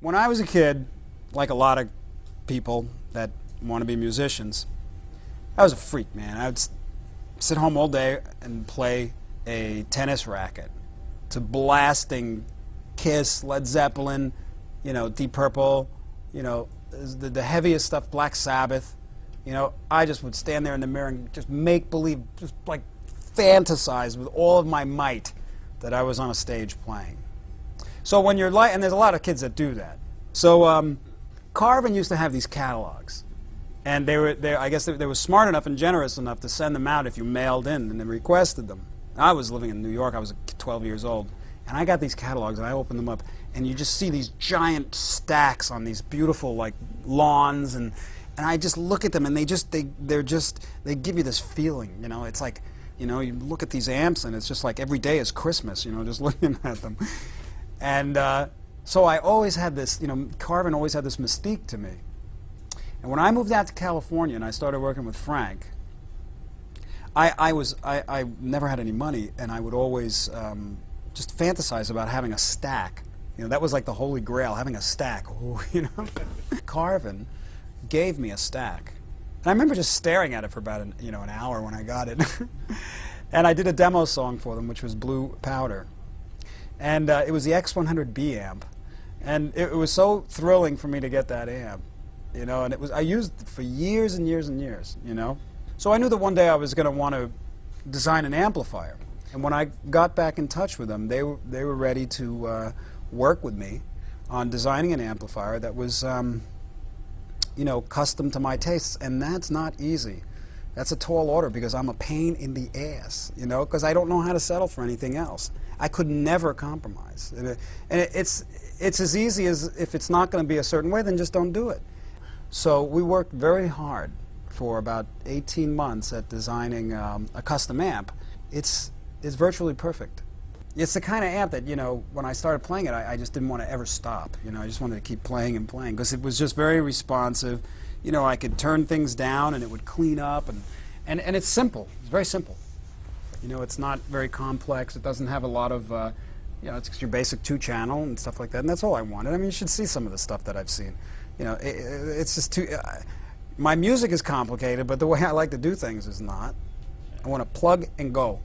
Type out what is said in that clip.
When I was a kid, like a lot of people that want to be musicians, I was a freak, man. I would sit home all day and play a tennis racket to blasting Kiss, Led Zeppelin, you know, Deep Purple, you know, the heaviest stuff, Black Sabbath. You know, I just would stand there in the mirror and just make believe, just like fantasize with all of my might that I was on a stage playing. So when you're and there's a lot of kids that do that. So Carvin used to have these catalogs, and I guess they were smart enough and generous enough to send them out if you mailed in and they requested them. I was living in New York. I was 12 years old, and I got these catalogs, and I opened them up, and you just see these giant stacks on these beautiful like lawns, and I just look at them, and they give you this feeling, you know. It's like, you know, you look at these amps, and it's just like every day is Christmas, you know, just looking at them. And so I always had this, you know, Carvin always had this mystique to me. And when I moved out to California and I started working with Frank, I never had any money, and I would always just fantasize about having a stack. You know, that was like the holy grail, having a stack. Ooh, you know. Carvin gave me a stack. And I remember just staring at it for about an hour when I got it. And I did a demo song for them, which was Blue Powder. And it was the X100B amp. And it was so thrilling for me to get that amp, you know, and I used it for years and years and years, you know. So I knew that one day I was going to want to design an amplifier. And when I got back in touch with them, they were ready to work with me on designing an amplifier that was, you know, custom to my tastes. And that's not easy. That's a tall order because I'm a pain in the ass, you know, because I don't know how to settle for anything else. I could never compromise. And it's as easy as if it's not going to be a certain way, then just don't do it. So we worked very hard for about 18 months at designing a custom amp. It's virtually perfect. It's the kind of amp that, you know, when I started playing it, I just didn't want to ever stop. You know, I just wanted to keep playing and playing because it was just very responsive. You know, I could turn things down and it would clean up, and it's simple. It's very simple. You know, it's not very complex. It doesn't have a lot of, you know, it's your basic 2-channel and stuff like that, and that's all I wanted. I mean, you should see some of the stuff that I've seen. You know, it's just too... my music is complicated, but the way I like to do things is not. I want to plug and go.